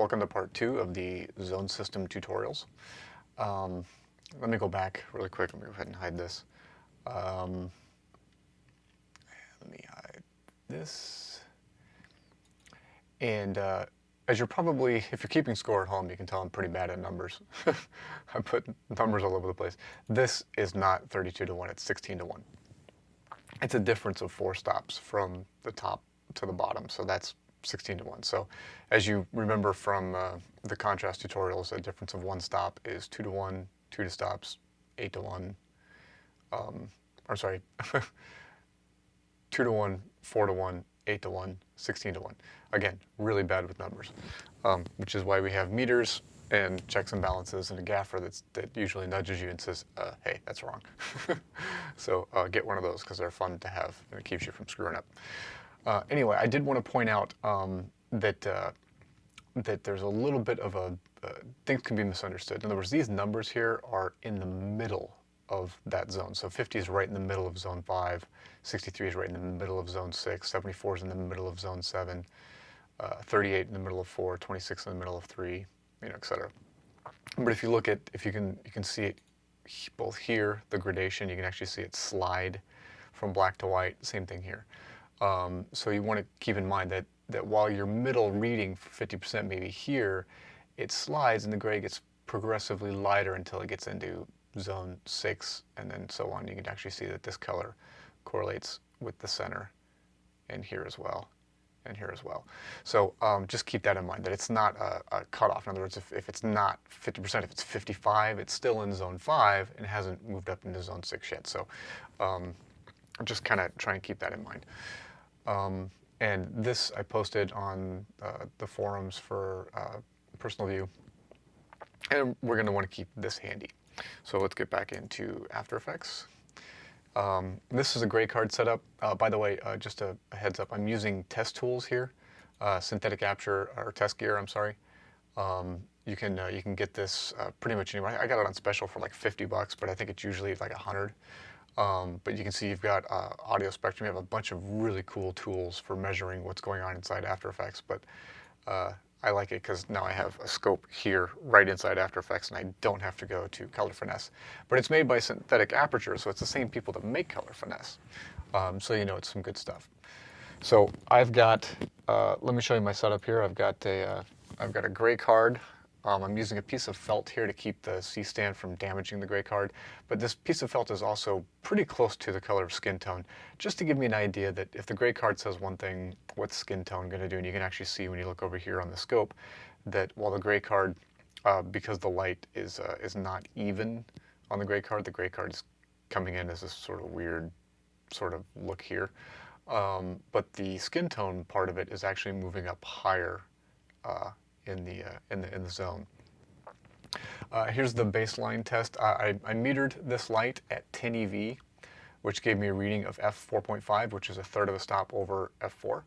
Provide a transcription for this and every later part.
Welcome to part 2 of the zone system tutorials. Let me go back really quick. Let me go ahead and hide this. Let me hide this. And as you're probably, if you're keeping score at home, you can tell I'm pretty bad at numbers. I put numbers all over the place. This is not 32 to 1, it's 16 to 1. It's a difference of 4 stops from the top to the bottom, so that's 16 to 1. So as you remember from the contrast tutorials, a difference of 1 stop is 2 to 1, 2 to stops, 8 to 1, or sorry, 2 to 1, 4 to 1, 8 to 1, 16 to 1. Again, really bad with numbers, which is why we have meters and checks and balances and a gaffer that usually nudges you and says, hey, that's wrong. So get one of those because they're fun to have and it keeps you from screwing up. Anyway, I did want to point out that there's a little bit of things can be misunderstood. In other words, these numbers here are in the middle of that zone. So 50 is right in the middle of zone 5, 63 is right in the middle of zone 6, 74 is in the middle of zone 7, 38 in the middle of 4, 26 in the middle of 3, etc. But if you look at, you can see it both here, the gradation, you can actually see it slide from black to white, same thing here. So you want to keep in mind that while your middle reading for 50% maybe here, it slides and the gray gets progressively lighter until it gets into zone 6 and then so on. You can actually see that this color correlates with the center and here as well and here as well. So just keep that in mind, that it's not a cutoff. In other words, if it's not 50%, if it's 55, it's still in zone 5 and hasn't moved up into zone 6 yet. So just kind of try and keep that in mind. And this I posted on the forums for personal view, and we're going to want to keep this handy. So let's get back into After Effects. This is a gray card setup. By the way, just a heads up, I'm using test tools here, synthetic aperture or test gear. I'm sorry. You can get this pretty much anywhere. I got it on special for like $50, but I think it's usually like 100. But you can see you've got audio spectrum. You have a bunch of really cool tools for measuring what's going on inside After Effects. But I like it because now I have a scope here right inside After Effects and I don't have to go to Color Finesse. But it's made by Synthetic Aperture, so it's the same people that make Color Finesse. So you know it's some good stuff. So I've got, let me show you my setup here. I've got a gray card. I'm using a piece of felt here to keep the C-stand from damaging the gray card, but this piece of felt is also pretty close to the color of skin tone, just to give me an idea that if the gray card says one thing, what's skin tone going to do? And you can actually see when you look over here on the scope that while the gray card, because the light is not even on the gray card is coming in as this sort of weird sort of look here, but the skin tone part of it is actually moving up higher in the zone. Here's the baseline test. I metered this light at 10 EV, which gave me a reading of f4.5, which is a third of a stop over f4.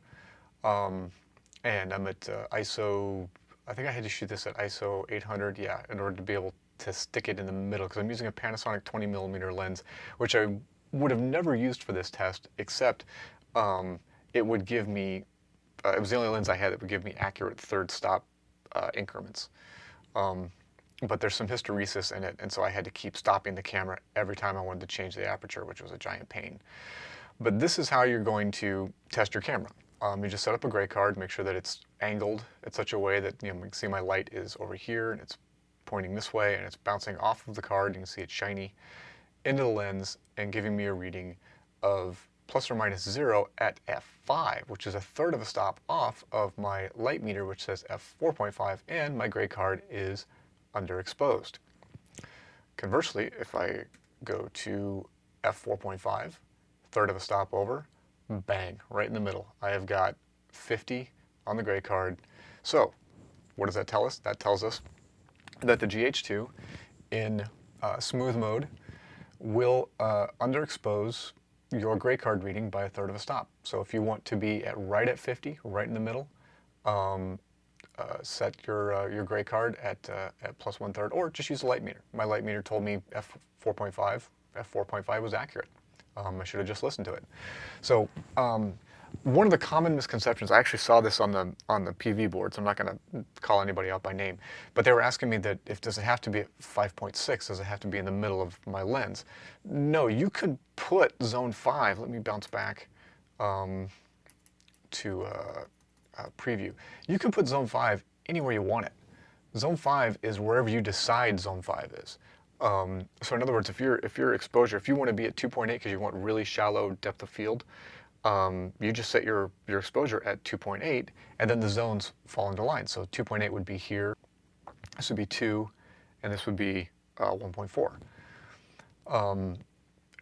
And I'm at ISO, I think I had to shoot this at ISO 800, yeah, in order to be able to stick it in the middle, because I'm using a Panasonic 20mm lens, which I would have never used for this test, except it would give me, it was the only lens I had that would give me accurate third stop increments. But there's some hysteresis in it, and so I had to keep stopping the camera every time I wanted to change the aperture, which was a giant pain. But this is how you're going to test your camera. You just set up a gray card, make sure that it's angled in such a way that you can see my light is over here and it's pointing this way and it's bouncing off of the card. You can see it's shiny into the lens and giving me a reading of plus or minus 0 at f5, which is a third of a stop off of my light meter, which says f4.5, and my gray card is underexposed. Conversely, if I go to f4.5, third of a stop over, bang, right in the middle. I have got 50 on the gray card. So what does that tell us? That tells us that the GH2 in smooth mode will underexpose your gray card reading by a third of a stop. So if you want to be right at 50, right in the middle, set your gray card at plus 1/3, or just use a light meter. My light meter told me f4.5 was accurate. I should have just listened to it. So One of the common misconceptions, I actually saw this on the PV boards. I'm not going to call anybody out by name, but they were asking me that if does it have to be at 5.6? Does it have to be in the middle of my lens? No, you could put zone 5. Let me bounce back to preview. You can put zone 5 anywhere you want it. Zone 5 is wherever you decide zone 5 is. So in other words, if your exposure, if you want to be at 2.8 because you want really shallow depth of field, you just set your exposure at 2.8, and then the zones fall into line. So 2.8 would be here, this would be 2, and this would be 1.4.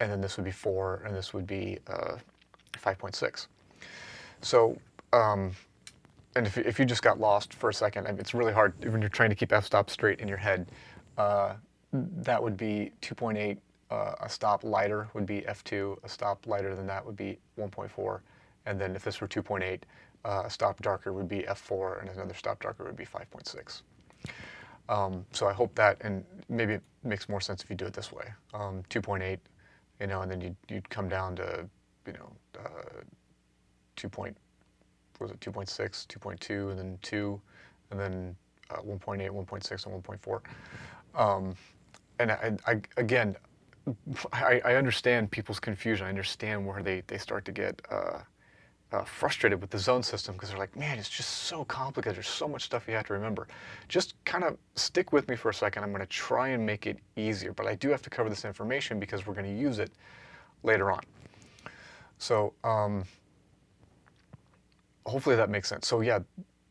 And then this would be 4, and this would be 5.6. So, and if you just got lost for a second, I mean, it's really hard when you're trying to keep f-stop straight in your head. That would be 2.8. A stop lighter would be f2. A stop lighter than that would be 1.4. And then if this were 2.8, a stop darker would be f4, and another stop darker would be 5.6. So I hope that, and maybe it makes more sense if you do it this way. 2.8, you know, and then you'd come down to, you know, 2.6, 2.2, and then 2, and then 1.8, 1.6, and 1.4. And again, I understand people's confusion. I understand where they start to get frustrated with the zone system because they're like, man, it's just so complicated. There's so much stuff you have to remember. Just kind of stick with me for a second. I'm going to try and make it easier, but I do have to cover this information because we're going to use it later on. So hopefully that makes sense. So yeah,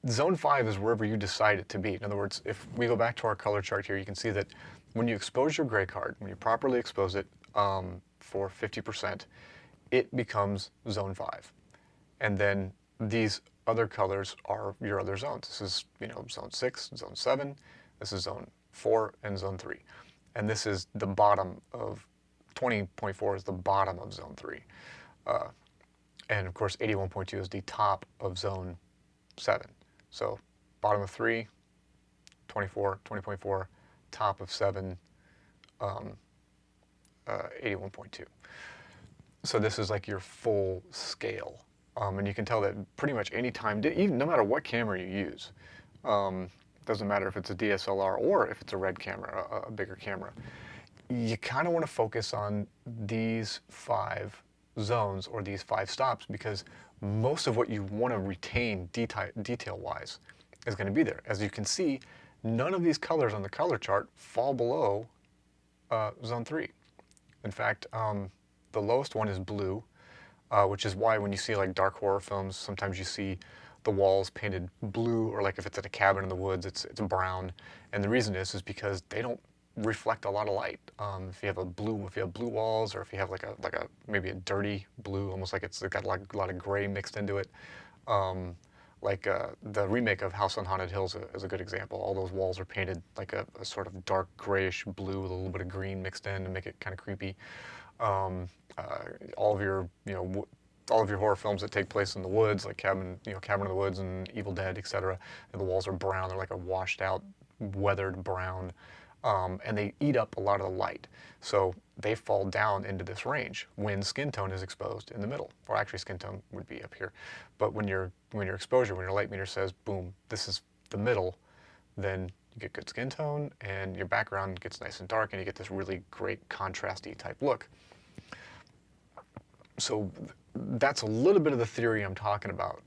zone 5 is wherever you decide it to be. In other words, if we go back to our color chart here, you can see that when you expose your gray card, when you properly expose it for 50%, it becomes zone 5. And then these other colors are your other zones. This is, you know, zone 6, zone 7, this is zone 4, and zone 3. And this is the bottom of, 20.4 is the bottom of zone 3. And of course, 81.2 is the top of zone 7. So bottom of 3, 24, 20.4, top of 7, 81.2. So this is like your full scale. And you can tell that pretty much any time, even no matter what camera you use, doesn't matter if it's a DSLR or if it's a red camera, a bigger camera, you kind of want to focus on these 5 zones or these 5 stops because most of what you want to retain detail-wise is going to be there. As you can see, none of these colors on the color chart fall below zone 3. In fact, the lowest one is blue, which is why when you see like dark horror films, sometimes you see the walls painted blue, or like if it's at a cabin in the woods, it's brown. And the reason is because they don't reflect a lot of light. If you have blue walls, or if you have like a maybe a dirty blue, almost like it's got like a lot of gray mixed into it. The remake of House on Haunted Hills is a good example. All those walls are painted like a sort of dark grayish blue with a little bit of green mixed in to make it kind of creepy. All of your horror films that take place in the woods, like Cabin in the Woods and Evil Dead, etc. And the walls are brown. They're like a washed out, weathered brown, and they eat up a lot of the light. So they fall down into this range when skin tone is exposed in the middle. Or actually, skin tone would be up here. But when your exposure, when your light meter says, boom, this is the middle, then you get good skin tone, and your background gets nice and dark, and you get this really great contrasty type look. So that's a little bit of the theory I'm talking about.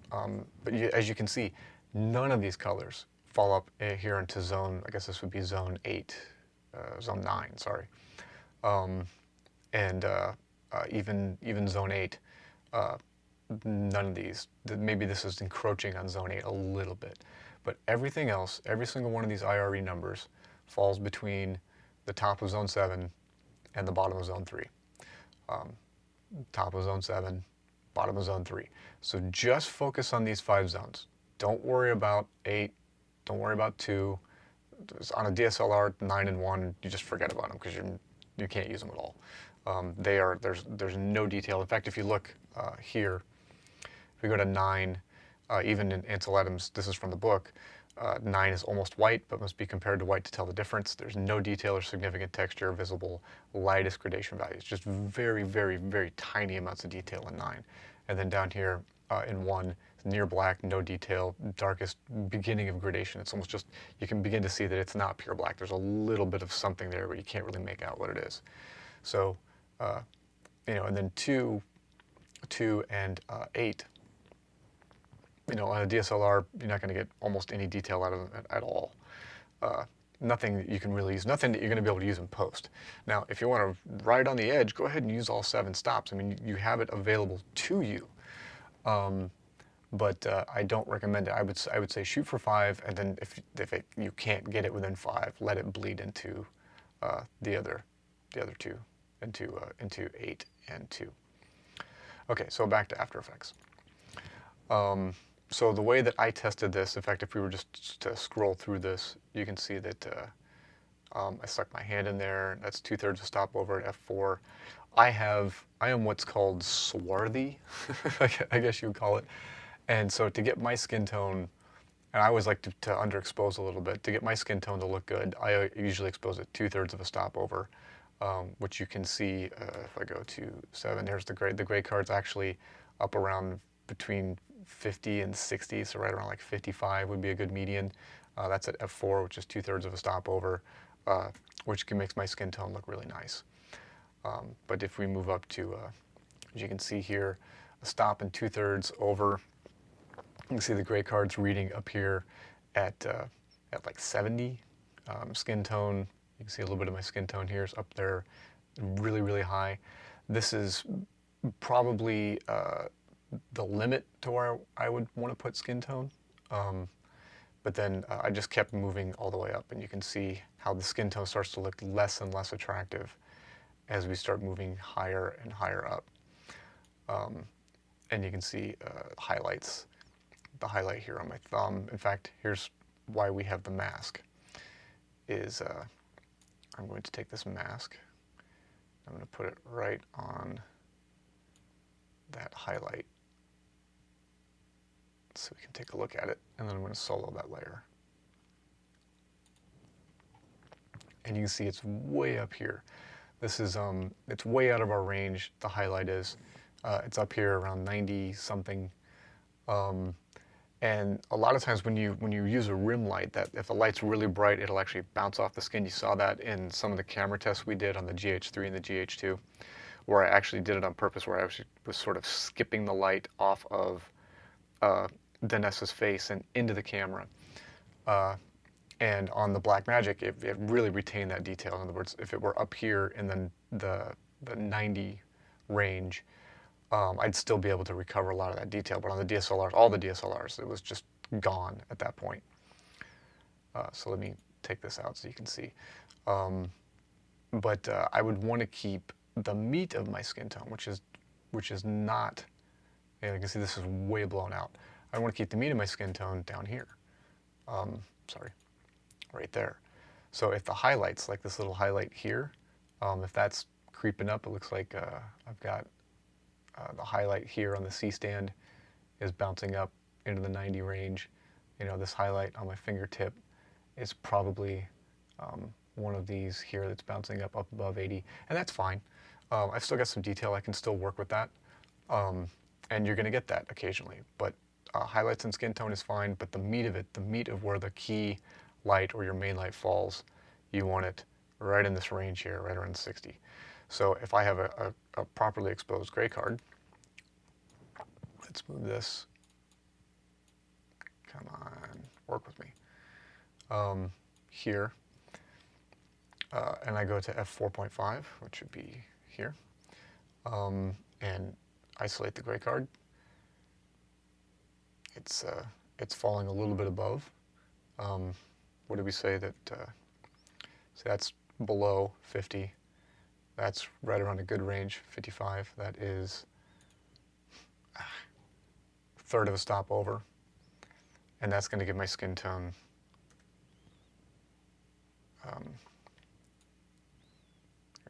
But as you can see, none of these colors fall up here into zone, I guess this would be zone 8, zone 9, sorry. Even zone 8, none of these, maybe this is encroaching on zone 8 a little bit. But everything else, every single one of these IRE numbers falls between the top of zone 7 and the bottom of zone 3. Top of zone 7, bottom of zone 3. So just focus on these 5 zones. Don't worry about 8, don't worry about 2. On a DSLR, 9 and 1, you just forget about them because you can't use them at all. There's no detail. In fact, if you look here, if we go to 9, even in Ansel Adams, this is from the book, 9 is almost white, but must be compared to white to tell the difference. There's no detail or significant texture visible. Lightest gradation values, just very, very, very tiny amounts of detail in 9. And then down here, in 1, near black, no detail, darkest beginning of gradation. It's almost just, you can begin to see that it's not pure black. There's a little bit of something there, but you can't really make out what it is. So, and then 2 and 8, on a DSLR, you're not going to get almost any detail out of it at all. Nothing that you can really use, nothing that you're going to be able to use in post. Now, if you want to ride on the edge, go ahead and use all 7 stops. I mean, you have it available to you. But I don't recommend it. I would say shoot for 5, and then if you can't get it within 5, let it bleed into the other 2, into 8 and 2. Okay, so back to After Effects. So the way that I tested this, in fact, if we were just to scroll through this, you can see that I stuck my hand in there. That's 2/3 a stopover at f4. I am what's called swarthy, I guess you would call it. And so to get my skin tone, and I always like to underexpose a little bit, to get my skin tone to look good, I usually expose it 2/3 of a stopover, which you can see if I go to 7. There's the gray card's actually up around between 50 and 60, so right around like 55 would be a good median. That's at f4, which is 2/3 of a stopover, which makes my skin tone look really nice. But if we move up to, as you can see here, a stop and 2/3 over, you can see the gray card's reading up here at like 70 skin tone. You can see a little bit of my skin tone here is up there, really, really high. This is probably the limit to where I would want to put skin tone. But then I just kept moving all the way up, and you can see how the skin tone starts to look less and less attractive as we start moving higher and higher up. And you can see highlights, the highlight here on my thumb. In fact, here's why we have the mask, is I'm going to take this mask, I'm going to put it right on that highlight so we can take a look at it, and then I'm going to solo that layer. And you can see it's way up here. This is, it's way out of our range, the highlight is. It's up here around 90 something. And a lot of times when you use a rim light, that if the light's really bright, it'll actually bounce off the skin. You saw that in some of the camera tests we did on the GH3 and the GH2, where I actually did it on purpose, where I actually was sort of skipping the light off of Danessa's face and into the camera. And on the Blackmagic, it really retained that detail. In other words, if it were up here in the 90 range, I'd still be able to recover a lot of that detail. But on the DSLRs, all the DSLRs, it was just gone at that point. So let me take this out so you can see. But I would want to keep the meat of my skin tone, which is not, and you can see this is way blown out. I want to keep the meat of my skin tone down here. Sorry, right there. So if the highlights, like this little highlight here, if that's creeping up, it looks like I've got the highlight here on the C-stand is bouncing up into the 90 range. This highlight on my fingertip is probably one of these here that's bouncing up above 80, and that's fine. I've still got some detail. I can still work with that, and you're going to get that occasionally. But highlights and skin tone is fine, but the meat of it, the meat of where the key light or your main light falls, you want it right in this range here, right around 60. So if I have a properly exposed gray card, let's move this. Come on, work with me. Here, and I go to f4.5, which would be here, and isolate the gray card. It's falling a little bit above. What do we say that? So that's below 50. That's right around a good range, 55. That is a third of a stop over, and that's going to give my skin tone.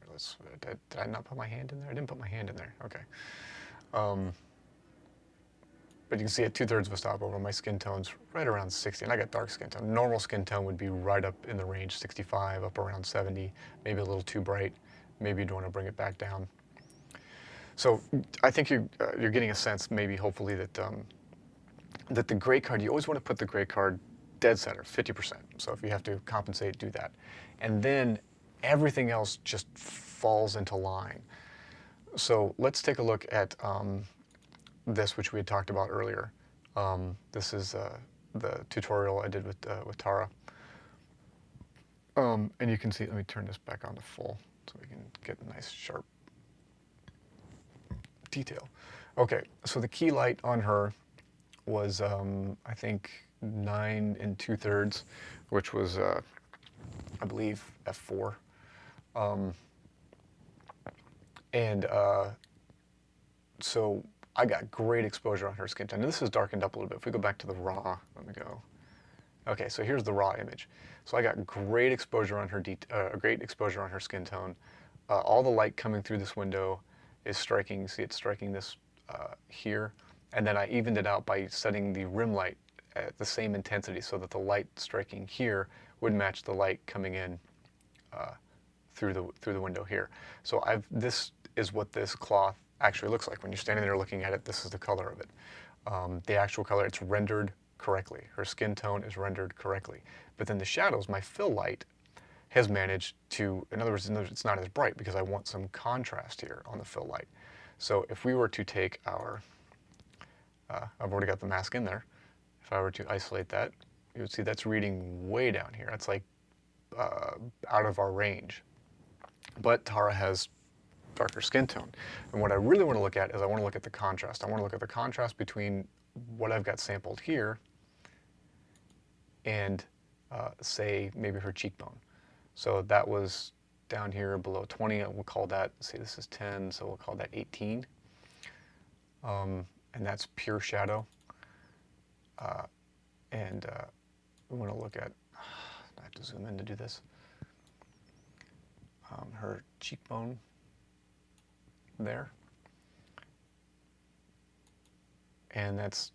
Here, did I not put my hand in there? I didn't put my hand in there. Okay. But you can see at 2/3 of a stopover, my skin tone's right around 60, and I got dark skin tone. Normal skin tone would be right up in the range, 65, up around 70, maybe a little too bright. Maybe you'd want to bring it back down. So I think you're getting a sense, maybe hopefully, that the gray card, you always want to put the gray card dead center, 50%. So if you have to compensate, do that. And then everything else just falls into line. So let's take a look at this, which we had talked about earlier. This is the tutorial I did with Tara. And you can see, let me turn this back on to full so we can get a nice sharp detail. Okay, so the key light on her was, I think, 9 2/3, which was, I believe, f4. So I got great exposure on her skin tone. And this is darkened up a little bit. If we go back to the raw, let me go. Okay, so here's the raw image. So I got great exposure on her, great exposure on her skin tone. All the light coming through this window is striking. You see it's striking this here. And then I evened it out by setting the rim light at the same intensity so that the light striking here would match the light coming in through the window here. So this is what this cloth actually looks like. When you're standing there looking at it, this is the color of it. The actual color, it's rendered correctly. Her skin tone is rendered correctly. But then the shadows, my fill light, has managed to, in other words, it's not as bright because I want some contrast here on the fill light. So if we were to take our, I've already got the mask in there. If I were to isolate that, you would see that's reading way down here. That's like out of our range. But Tara has darker skin tone. And what I really want to look at is I want to look at the contrast. I want to look at the contrast between what I've got sampled here and say maybe her cheekbone. So that was down here below 20. We'll call that, say this is 10, so we'll call that 18. And that's pure shadow. We want to look at, I have to zoom in to do this, her cheekbone there. And that's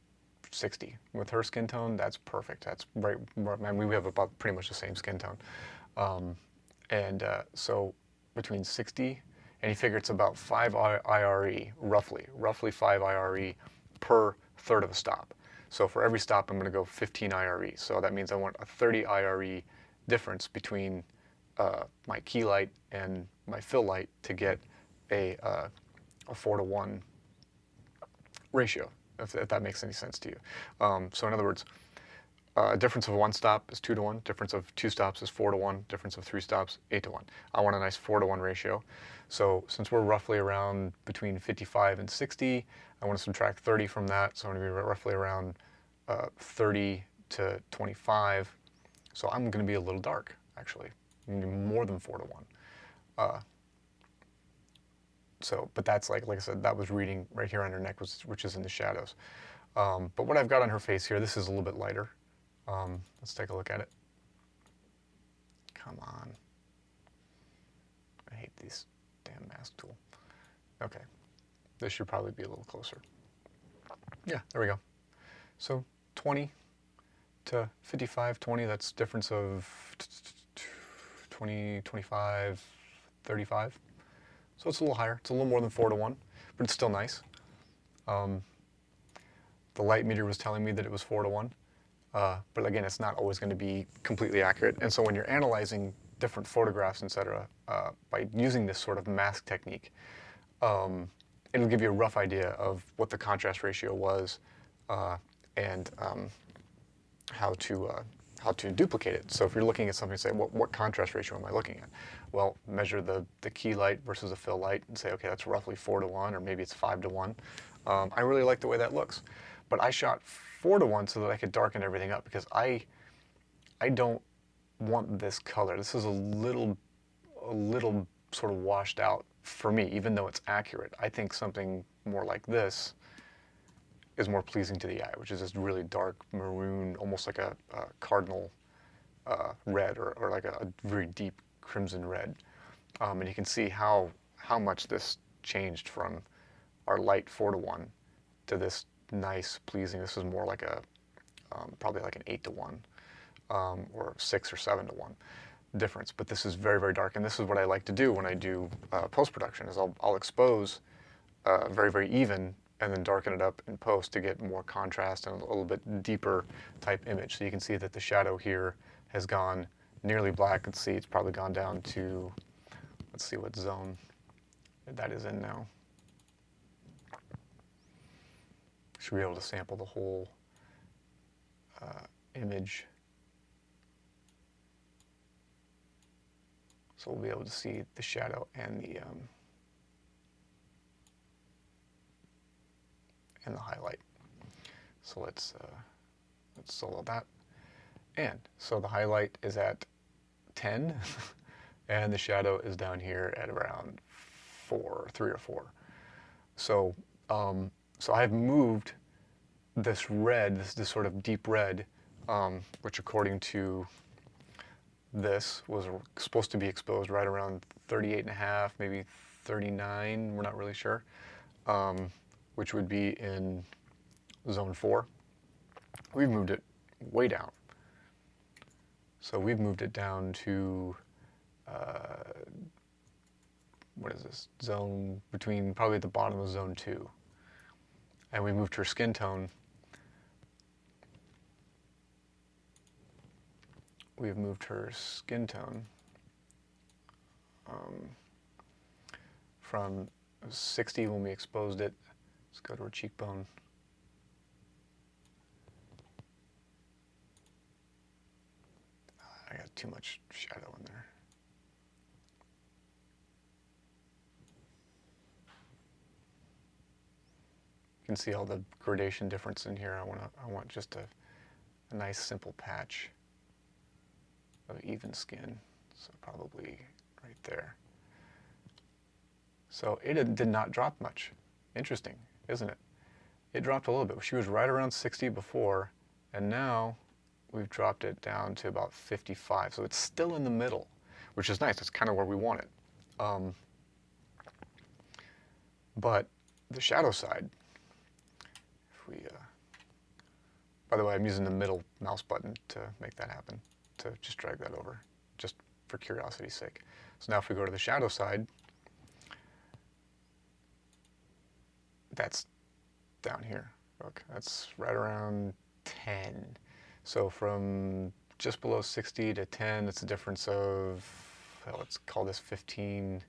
60. With her skin tone, that's perfect. That's right. I mean, we have about pretty much the same skin tone. So between 60, and you figure it's about 5 IRE, roughly 5 IRE per third of a stop. So for every stop, I'm going to go 15 IRE. So that means I want a 30 IRE difference between my key light and my fill light to get a 4-to-1 ratio, if that makes any sense to you. So in other words, a difference of 1 stop is 2-to-1, difference of 2 stops is 4-to-1, difference of 3 stops, 8-to-1. I want a nice 4-to-1 ratio. So since we're roughly around between 55 and 60, I want to subtract 30 from that. So I'm going to be roughly around 30 to 25. So I'm going to be a little dark, actually. I'm going to be more than 4-to-1. But that's like I said, that was reading right here on her neck, which is in the shadows. But what I've got on her face here, this is a little bit lighter. Let's take a look at it. Come on. I hate this damn mask tool. Okay, this should probably be a little closer. Yeah, there we go. So 20 to 55, 20, that's difference of 20, 25, 35. So it's a little higher. It's a little more than 4-to-1, but it's still nice. The light meter was telling me that it was 4-to-1, but again, it's not always going to be completely accurate. And so when you're analyzing different photographs, etc., by using this sort of mask technique, it'll give you a rough idea of what the contrast ratio was and how to duplicate it. So if you're looking at something, say, what contrast ratio am I looking at? Well, measure the key light versus the fill light and say, okay, that's roughly 4-to-1, or maybe it's 5-to-1. I really like the way that looks. But I shot 4-to-1 so that I could darken everything up, because I don't want this color. This is a little sort of washed out for me, even though it's accurate. I think something more like this is more pleasing to the eye, which is this really dark maroon, almost like a cardinal red, or like a very deep crimson red. And you can see how much this changed from our light 4-to-1 to this nice, pleasing. This is more like a probably like an 8-to-1 or 6 or 7-to-1 difference. But this is very, very dark, and this is what I like to do when I do post-production. Is I'll expose very, very even, and then darken it up in post to get more contrast and a little bit deeper type image. So you can see that the shadow here has gone nearly black. Let's see, it's probably gone down to, let's see what zone that is in now. Should be able to sample the whole image. So we'll be able to see the shadow and the highlight. So let's solo that. And so the highlight is at 10, and the shadow is down here at around 3 or 4. So so I've moved this red, this sort of deep red, which according to this was supposed to be exposed right around 38.5, maybe 39, we're not really sure, which would be in zone 4. We've moved it way down. So we've moved it down to, what is this, zone between, probably at the bottom of zone 2. And we moved her skin tone. We've moved her skin tone from 60 when we exposed it. Let's go to her cheekbone. I got too much shadow in there. You can see all the gradation difference in here. I want just a nice simple patch of even skin. So probably right there. So it did not drop much. Interesting, isn't it? It dropped a little bit. She was right around 60 before, and now we've dropped it down to about 55. So it's still in the middle, which is nice. That's kind of where we want it. But the shadow side, if we, by the way, I'm using the middle mouse button to make that happen, to just drag that over, just for curiosity's sake. So now if we go to the shadow side, that's down here. Look, that's right around 10. So from just below 60 to 10, it's a difference of, well, let's call this 15,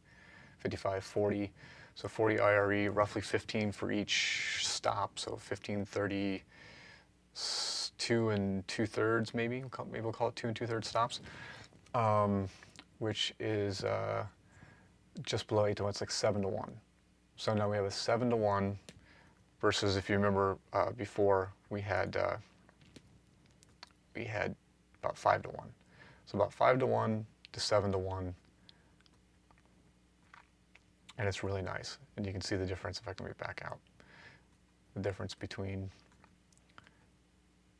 55, 40. So 40 IRE, roughly 15 for each stop. So 15, 30, 2 2/3 maybe. Maybe we'll call it 2 2/3 stops, which is just below 8 to 1. It's like 7 to 1. So now we have a 7 to 1 versus, if you remember before, we had about 5 to 1. So about 5 to 1 to 7 to 1. And it's really nice. And you can see the difference if I can back out. The difference between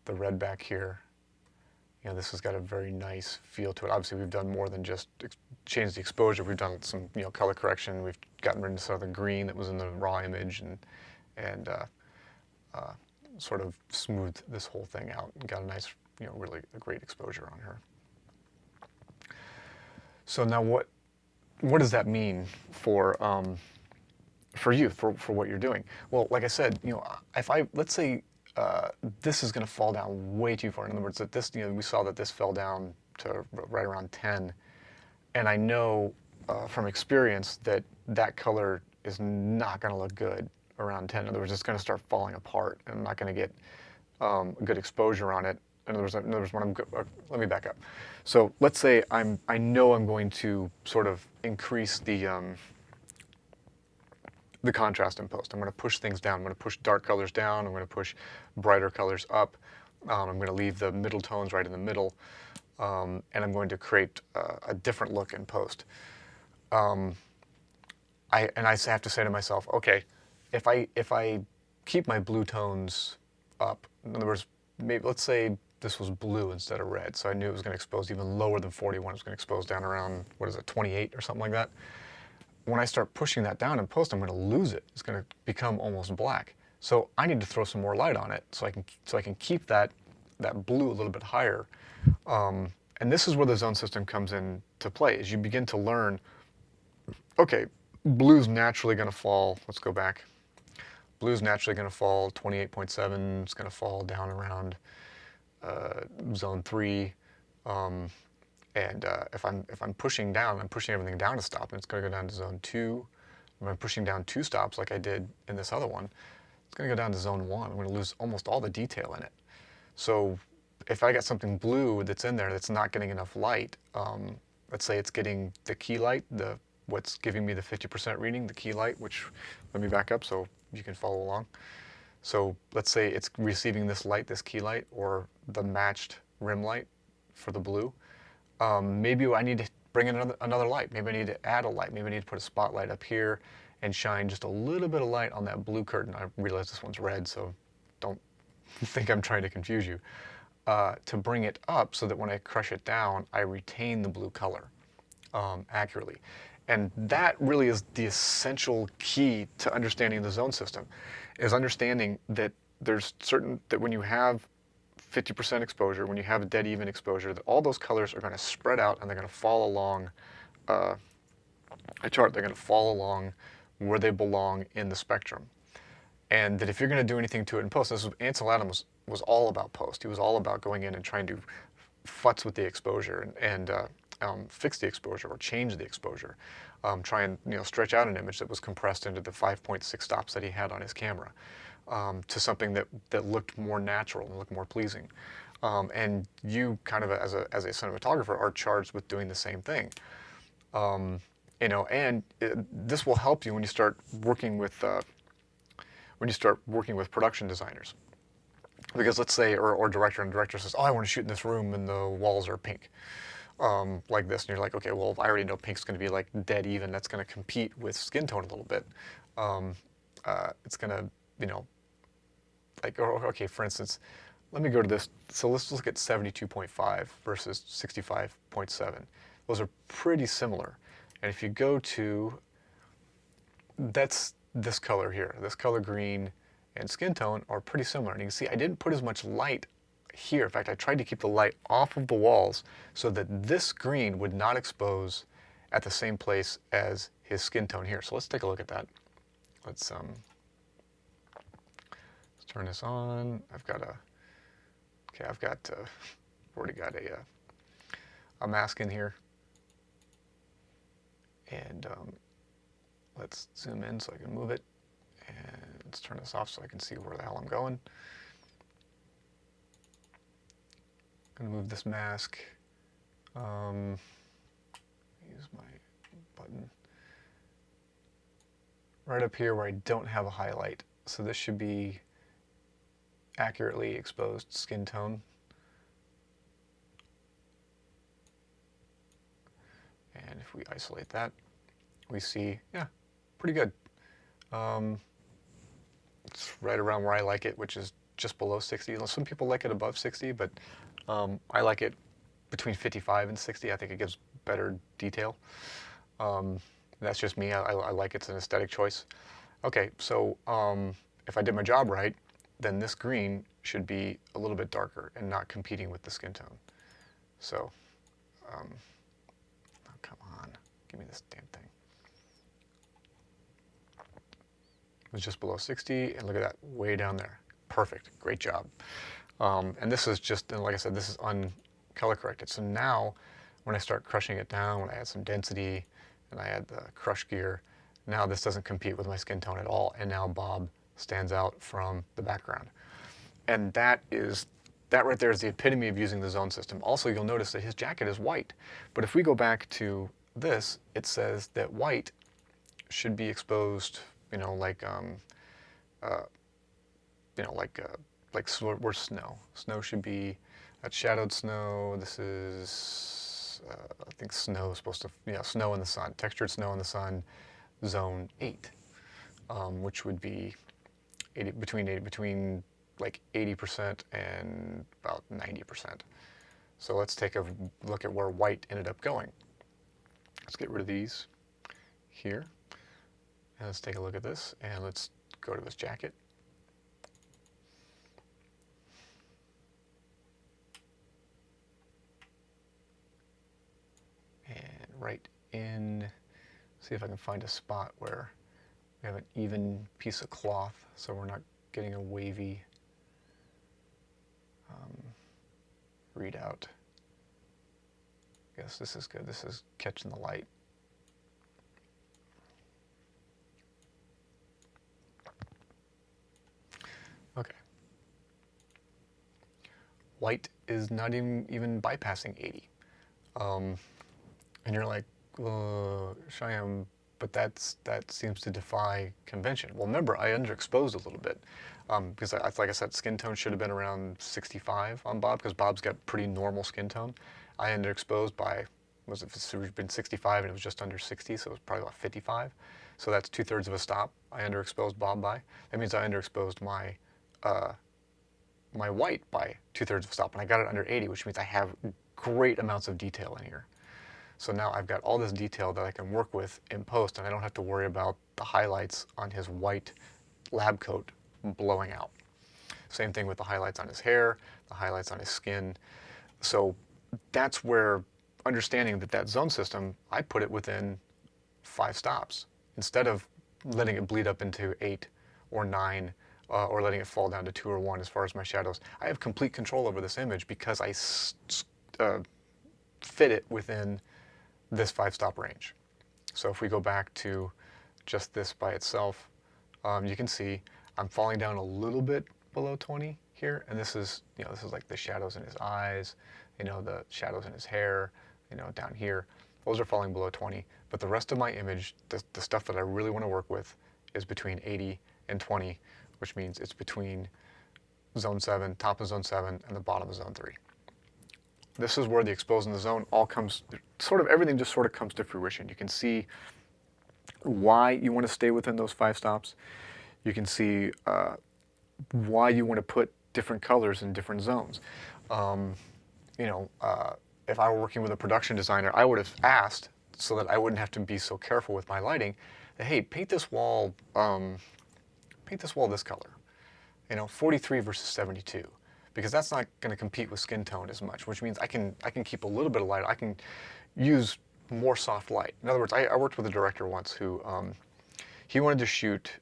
the red back here. You know, this has got a very nice feel to it. Obviously, we've done more than just change the exposure. We've done some, color correction. We've gotten rid of some of the green that was in the raw image and sort of smoothed this whole thing out and got a nice, really a great exposure on her. So now what does that mean for you, for what you're doing? Well, like I said, let's say this is going to fall down way too far. In other words, that this, we saw that this fell down to right around 10, and I know from experience that that color is not going to look good around 10. In other words, it's going to start falling apart, and I'm not going to get a good exposure on it. In other words, let me back up. So let's say I know I'm going to sort of increase the contrast in post. I'm going to push things down. I'm going to push dark colors down. I'm going to push brighter colors up. I'm going to leave the middle tones right in the middle, and I'm going to create a different look in post. I have to say to myself, okay, if I keep my blue tones up, in other words, maybe let's say this was blue instead of red, so I knew it was going to expose even lower than 41. It was going to expose down around, 28 or something like that. When I start pushing that down in post, I'm going to lose it. It's going to become almost black. So I need to throw some more light on it so I can keep that blue a little bit higher. And this is where the zone system comes into play, is you begin to learn, okay, blue's naturally going to fall. Let's go back. Blue's naturally going to fall 28.7. It's going to fall down around zone 3. And if I'm pushing down, I'm pushing everything down to stop, and it's going to go down to zone 2. If I'm pushing down 2 stops like I did in this other one, it's going to go down to zone 1. I'm going to lose almost all the detail in it. So if I got something blue that's in there that's not getting enough light, let's say it's getting the key light, what's giving me the 50% reading, the key light, which, let me back up so you can follow along. So let's say it's receiving this light, this key light, or the matched rim light for the blue. Maybe I need to bring in another light. Maybe I need to add a light. Maybe I need to put a spotlight up here and shine just a little bit of light on that blue curtain. I realize this one's red, so don't think I'm trying to confuse you. To bring it up so that when I crush it down, I retain the blue color accurately. And that really is the essential key to understanding the zone system, is understanding that that when you have 50% exposure, when you have a dead even exposure, that all those colors are going to spread out and they're going to fall along a chart. They're going to fall along where they belong in the spectrum. And that if you're going to do anything to it in post, Ansel Adams was all about post. He was all about going in and trying to futz with the exposure and fix the exposure or change the exposure. Try and stretch out an image that was compressed into the 5.6 stops that he had on his camera to something that looked more natural and looked more pleasing. And you kind of as a cinematographer are charged with doing the same thing. This will help you when you start working with production designers. Because let's say, or director, and director says, oh, I want to shoot in this room and the walls are pink, like this. And you're like, okay, well, I already know pink's going to be like dead even. That's going to compete with skin tone a little bit. It's going to, okay, for instance, let me go to this. So let's look at 72.5 versus 65.7. Those are pretty similar. And if you go to, that's this color here, this color green and skin tone are pretty similar. And you can see I didn't put as much light here. In fact, I tried to keep the light off of the walls so that this green would not expose at the same place as his skin tone here. So let's take a look at that. Let's turn this on. I've already got a mask in here. And let's zoom in so I can move it. And let's turn this off so I can see where the hell I'm going. I'm going to move this mask. Use my button. Right up here where I don't have a highlight. So this should be accurately exposed skin tone. And if we isolate that, we see, yeah, pretty good. It's right around where I like it, which is just below 60. Some people like it above 60, but I like it between 55 and 60. I think it gives better detail. That's just me. I like it's an aesthetic choice. Okay, so if I did my job right, then this green should be a little bit darker and not competing with the skin tone. So, oh, come on, give me this damn thing. It was just below 60, and look at that, way down there. Perfect, great job. And this is just, and like I said, this is uncolor corrected. So now, when I start crushing it down, when I add some density, and I add the crush gear, now this doesn't compete with my skin tone at all, and now Bob stands out from the background. And that right there is the epitome of using the zone system. Also, you'll notice that his jacket is white. But if we go back to this, it says that white should be exposed, like where's snow? Snow should be, that's shadowed snow. This is, I think snow is supposed to, snow in the sun, textured snow in the sun, zone 8, which would be between like 80% and about 90%. So let's take a look at where white ended up going. Let's get rid of these here. And let's take a look at this, and let's go to this jacket. And right in see if I can find a spot where we have an even piece of cloth so we're not getting a wavy readout. Yes, this is good. This is catching the light. Okay. White is not even bypassing 80. And you're like, Shyam, but that seems to defy convention. Well, remember, I underexposed a little bit. Because like I said, skin tone should have been around 65 on Bob, because Bob's got pretty normal skin tone. I underexposed by, was it been 65 and it was just under 60, so it was probably about 55. So that's 2/3 of a stop I underexposed Bob by. That means I underexposed my my white by 2/3 of a stop, and I got it under 80, which means I have great amounts of detail in here. So now I've got all this detail that I can work with in post, and I don't have to worry about the highlights on his white lab coat blowing out. Same thing with the highlights on his hair, the highlights on his skin. So that's where understanding that zone system, I put it within 5 stops instead of letting it bleed up into 8 or 9 or letting it fall down to 2 or 1 as far as my shadows. I have complete control over this image because I fit it within this 5-stop range. So if we go back to just this by itself, you can see I'm falling down a little bit below 20 here, and this is like the shadows in his eyes, the shadows in his hair, down here. Those are falling below 20, but the rest of my image, the stuff that I really want to work with, is between 80 and 20, which means it's between zone 7, top of zone 7, and the bottom of zone 3. This is where the expose in the zone all comes, everything just sort of comes to fruition. You can see why you want to stay within those 5 stops. You can see why you want to put different colors in different zones. If I were working with a production designer, I would have asked, so that I wouldn't have to be so careful with my lighting, that, hey, paint this wall this color, 43 versus 72, because that's not going to compete with skin tone as much, which means I can keep a little bit of light. I can use more soft light. In other words, I worked with a director once who he wanted to shoot.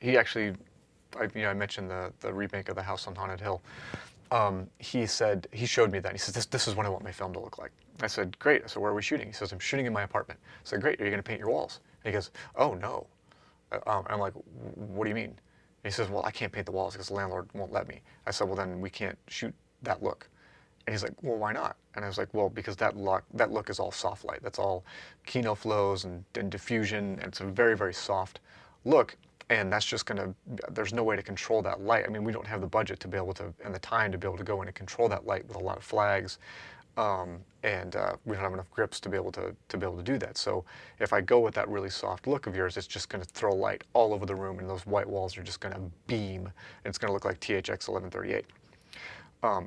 He actually, I mentioned the remake of The House on Haunted Hill. He showed me that. He says, this is what I want my film to look like. I said, great. I said, where are we shooting? He says, I'm shooting in my apartment. I said, great. Are you going to paint your walls? And he goes, oh, no. I'm like, what do you mean? And he says, well, I can't paint the walls because the landlord won't let me. I said, well, then we can't shoot that look. And he's like, well, why not? And I was like, well, because that look is all soft light. That's all Kino flows and diffusion, and it's a very, very soft look. And that's just there's no way to control that light. I mean, we don't have the budget to be able to, and the time to be able to go in and control that light with a lot of flags. And we don't have enough grips to be able to do that. So if I go with that really soft look of yours, it's just going to throw light all over the room, and those white walls are just going to beam, and it's going to look like THX 1138.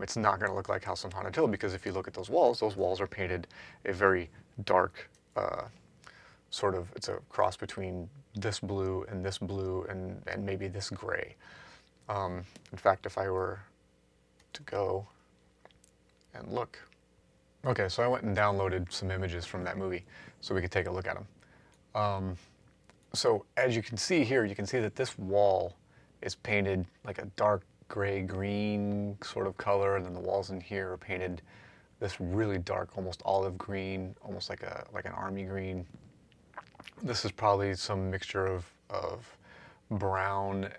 It's not going to look like House on Haunted Hill, because if you look at those walls are painted a very dark, it's a cross between this blue and maybe this gray. In fact, if I were to go and look. Okay, so I went and downloaded some images from that movie so we could take a look at them. So as you can see here, you can see that this wall is painted like a dark gray-green sort of color, and then the walls in here are painted this really dark, almost olive green, almost like an army green. This is probably some mixture of brown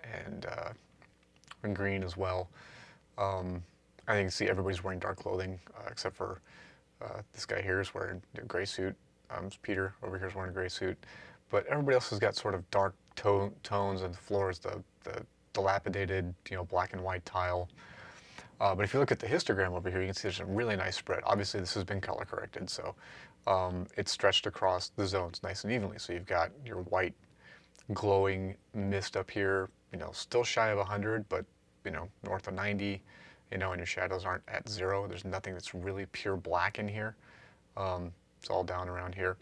and green as well. I think you can see everybody's wearing dark clothing except for this guy here is wearing a gray suit. Peter over here is wearing a gray suit, but everybody else has got sort of dark tones, and the floor is the dilapidated, black and white tile. But if you look at the histogram over here, you can see there's a really nice spread. Obviously, this has been color corrected, so it's stretched across the zones nice and evenly. So you've got your white glowing mist up here, still shy of 100, but north of 90. And your shadows aren't at 0. There's nothing that's really pure black in here. It's all down around here.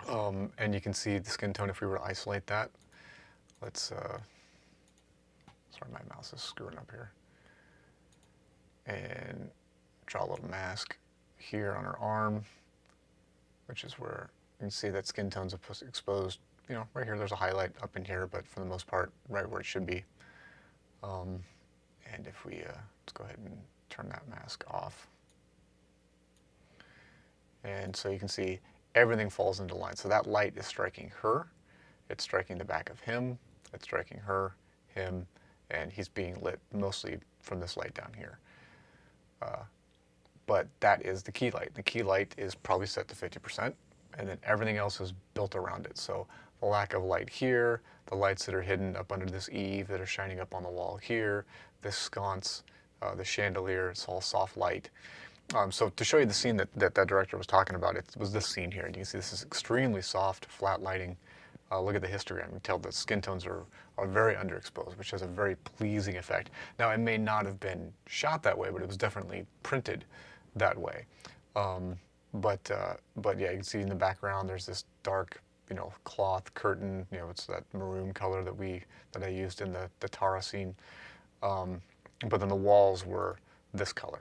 And you can see the skin tone if we were to isolate that. Let's, sorry, my mouse is screwing up here. And draw a little mask here on her arm, which is where You can see that skin tone's exposed, right here. There's a highlight up in here, but for the most part, right where it should be. And if we, let's go ahead and turn that mask off. And so you can see everything falls into line. So that light is striking her, it's striking the back of him, it's striking her, him, and he's being lit mostly from this light down here. But that is the key light. The key light is probably set to 50%, and then everything else is built around it. So the lack of light here, the lights that are hidden up under this eave that are shining up on the wall here, this sconce, the chandelier, it's all soft light. So to show you the scene that director was talking about, it was this scene here. And you can see this is extremely soft, flat lighting. Look at the histogram. You can tell the skin tones are very underexposed, which has a very pleasing effect. Now, it may not have been shot that way, but it was definitely printed that way. But yeah, you can see in the background there's this dark, cloth curtain. It's that maroon color that I used in the Tara scene. But then the walls were this color.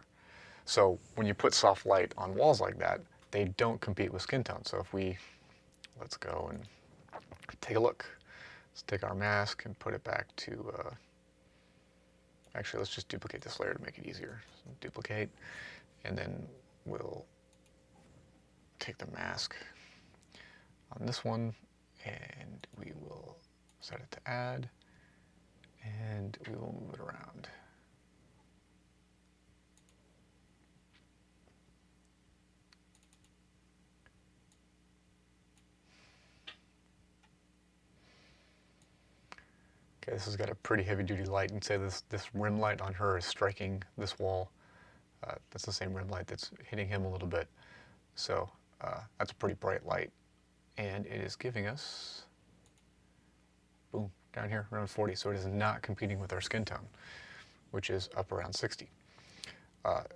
So when you put soft light on walls like that, they don't compete with skin tone. So let's go and take a look. Let's take our mask and put it back to, actually let's just duplicate this layer to make it easier. So duplicate, and then we'll take the mask on this one, and we will set it to add, and we will move it around. Okay, this has got a pretty heavy-duty light. You can say this rim light on her is striking this wall. That's the same rim light that's hitting him a little bit. So that's a pretty bright light. And it is giving us, boom, down here around 40. So it is not competing with our skin tone, which is up around 60.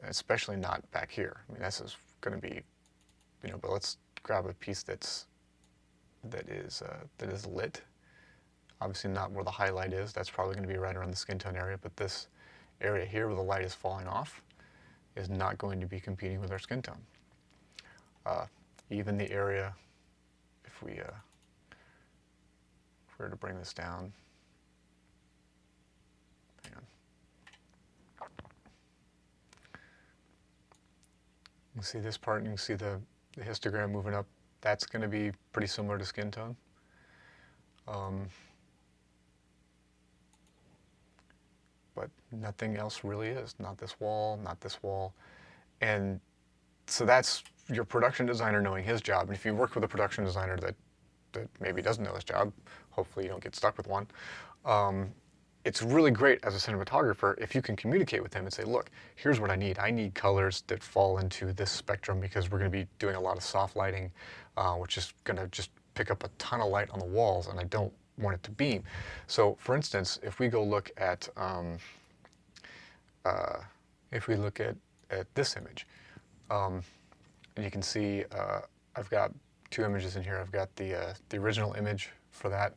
Especially not back here. I mean, this is going to be, but let's grab a piece that is lit. Obviously not where the highlight is. That's probably going to be right around the skin tone area, but this area here where the light is falling off is not going to be competing with our skin tone. Even the area, if we were to bring this down, hang on. You can see this part, and you can see the histogram moving up. That's going to be pretty similar to skin tone. But nothing else really is. Not this wall, not this wall. And so that's your production designer knowing his job. And if you work with a production designer that maybe doesn't know his job, hopefully you don't get stuck with one, it's really great as a cinematographer if you can communicate with him and say, look, here's what I need. I need colors that fall into this spectrum because we're going to be doing a lot of soft lighting, which is going to just pick up a ton of light on the walls, and I don't want it to beam. So for instance, if we go look at this image, and you can see I've got two images in here. I've got the original image for that, and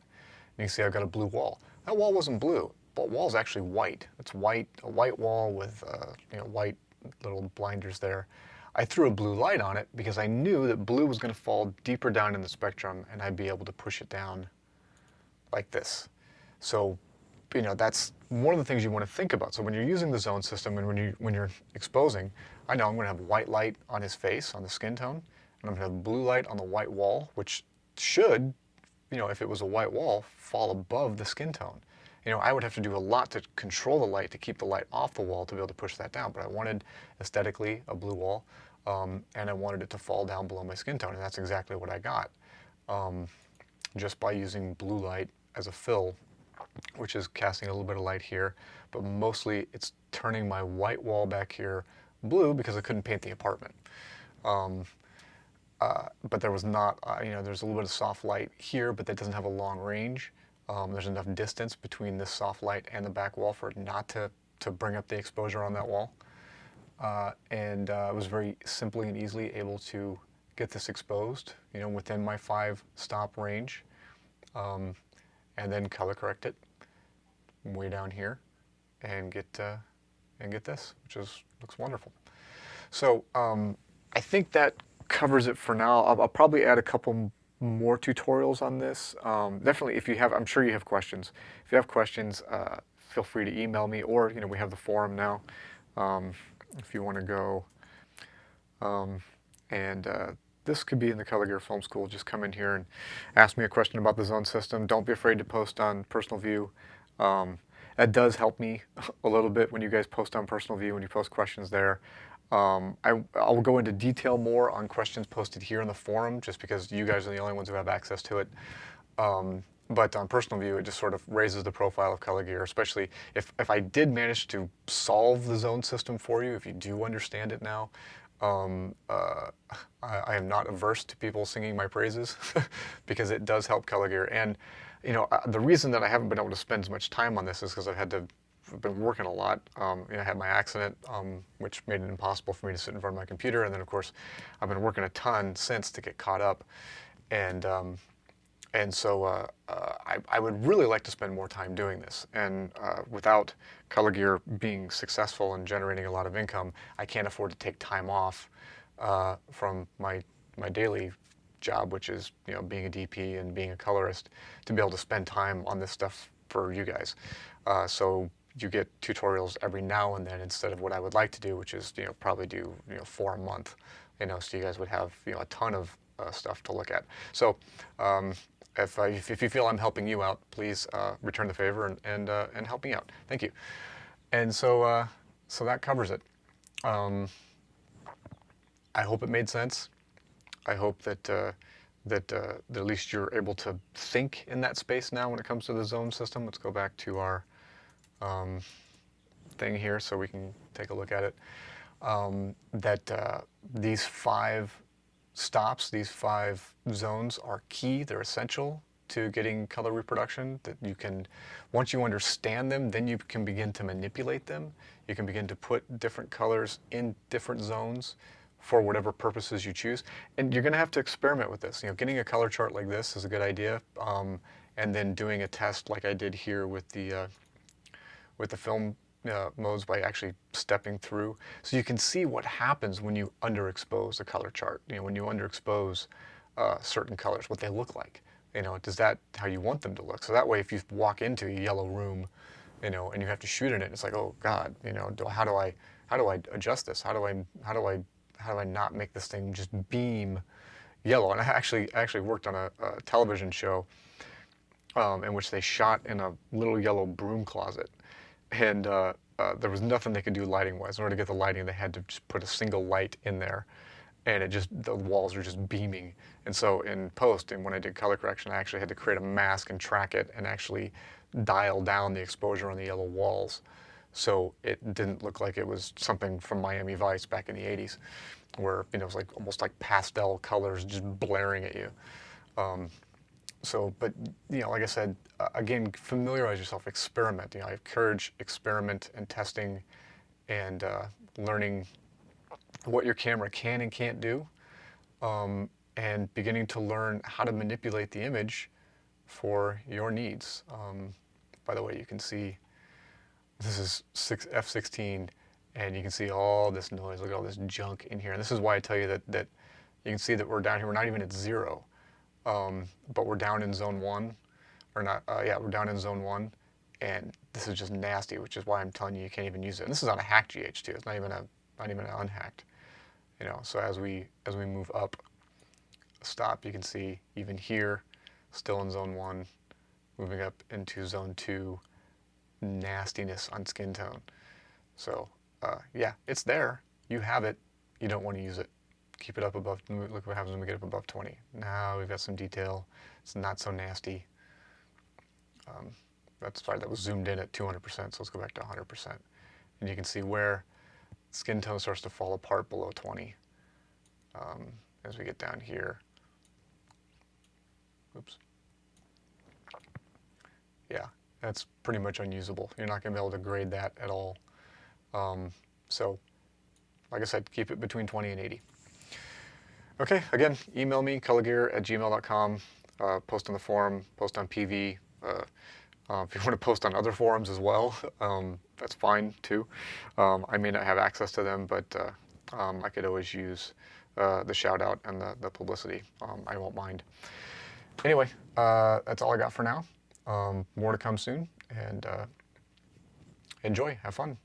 you can see I've got a blue wall. That wall wasn't blue. The wall is actually white. It's white, a white wall with white little blinders there. I threw a blue light on it because I knew that blue was going to fall deeper down in the spectrum, and I'd be able to push it down like this. So, that's one of the things you want to think about. So when you're using the zone system and when you're exposing, I know I'm going to have white light on his face, on the skin tone, and I'm going to have blue light on the white wall, which should, if it was a white wall, fall above the skin tone. I would have to do a lot to control the light to keep the light off the wall to be able to push that down, but I wanted aesthetically a blue wall, and I wanted it to fall down below my skin tone, and that's exactly what I got. Just by using blue light as a fill, which is casting a little bit of light here, but mostly it's turning my white wall back here blue because I couldn't paint the apartment. But there was not, there's a little bit of soft light here, but that doesn't have a long range. There's enough distance between this soft light and the back wall for it not to bring up the exposure on that wall. And I was very simply and easily able to get this exposed, within my 5-stop range, and then color correct it way down here, and get this, which looks wonderful. So I think that covers it for now. I'll probably add a couple more tutorials on this. Definitely, if you have, I'm sure you have questions. If you have questions, feel free to email me, or we have the forum now. If you want to go, and this could be in the Color Gear Film School. Just come in here and ask me a question about the zone system. Don't be afraid to post on Personal View. That does help me a little bit when you guys post on Personal View, when you post questions there. I'll go into detail more on questions posted here in the forum, just because you guys are the only ones who have access to it. But on Personal View, it just sort of raises the profile of Color Gear, especially if I did manage to solve the zone system for you, if you do understand it now. I am not averse to people singing my praises because it does help Color Gear. And the reason that I haven't been able to spend as much time on this is because I've been working a lot. I had my accident, which made it impossible for me to sit in front of my computer. And then, of course, I've been working a ton since to get caught up. And so I would really like to spend more time doing this. And without Color Gear being successful and generating a lot of income, I can't afford to take time off from my daily job, which is being a DP and being a colorist, to be able to spend time on this stuff for you guys. So you get tutorials every now and then instead of what I would like to do, which is probably do 4 a month. So you guys would have a ton of stuff to look at. So if you feel I'm helping you out, please return the favor and help me out. Thank you. And so that covers it. I hope it made sense. I hope that at least you're able to think in that space now when it comes to the zone system. Let's go back to our thing here so we can take a look at it. These 5 stops, these 5 zones are key. They're essential to getting color reproduction. That you can, once you understand them, then you can begin to manipulate them. You can begin to put different colors in different zones for whatever purposes you choose. And you're going to have to experiment with this. Getting a color chart like this is a good idea, and then doing a test like I did here with the film modes by actually stepping through, so you can see what happens when you underexpose a color chart. When you underexpose certain colors, what they look like. Does that how you want them to look? So that way, if you walk into a yellow room, and you have to shoot in it, it's like, oh God, how do I adjust this? How do I not make this thing just beam yellow? And I actually worked on a television show in which they shot in a little yellow broom closet. And there was nothing they could do lighting-wise. In order to get the lighting, they had to just put a single light in there, and the walls were just beaming. And so in post, and when I did color correction, I actually had to create a mask and track it and actually dial down the exposure on the yellow walls, so it didn't look like it was something from Miami Vice back in the 80s, where it was like almost like pastel colors just blaring at you. But like I said, again, familiarize yourself, experiment. I encourage experiment and testing, and learning what your camera can and can't do, and beginning to learn how to manipulate the image for your needs. By the way, you can see this is f16, and you can see all this noise. Look at all this junk in here. And this is why I tell you that you can see that we're down here. We're not even at 0. But we're down in zone 1, or not, yeah, we're down in zone 1, and this is just nasty, which is why I'm telling you can't even use it. And this is on a hacked GH too. It's not even an unhacked. So as we move up a stop, you can see even here, still in zone 1, moving up into zone 2, nastiness on skin tone. So yeah, it's there. You have it. You don't want to use it. Keep it up above. Look what happens when we get up above 20. Now we've got some detail. It's not so nasty. That was zoomed in at 200%, so let's go back to 100%. And you can see where skin tone starts to fall apart below 20 as we get down here. Oops. Yeah, that's pretty much unusable. You're not going to be able to grade that at all. So, like I said, keep it between 20 and 80. Okay, again, email me, colorgear@gmail.com, post on the forum, post on PV. If you want to post on other forums as well, that's fine too. I may not have access to them, but I could always use the shout out and the publicity. I won't mind. Anyway, that's all I got for now. More to come soon, and enjoy, have fun.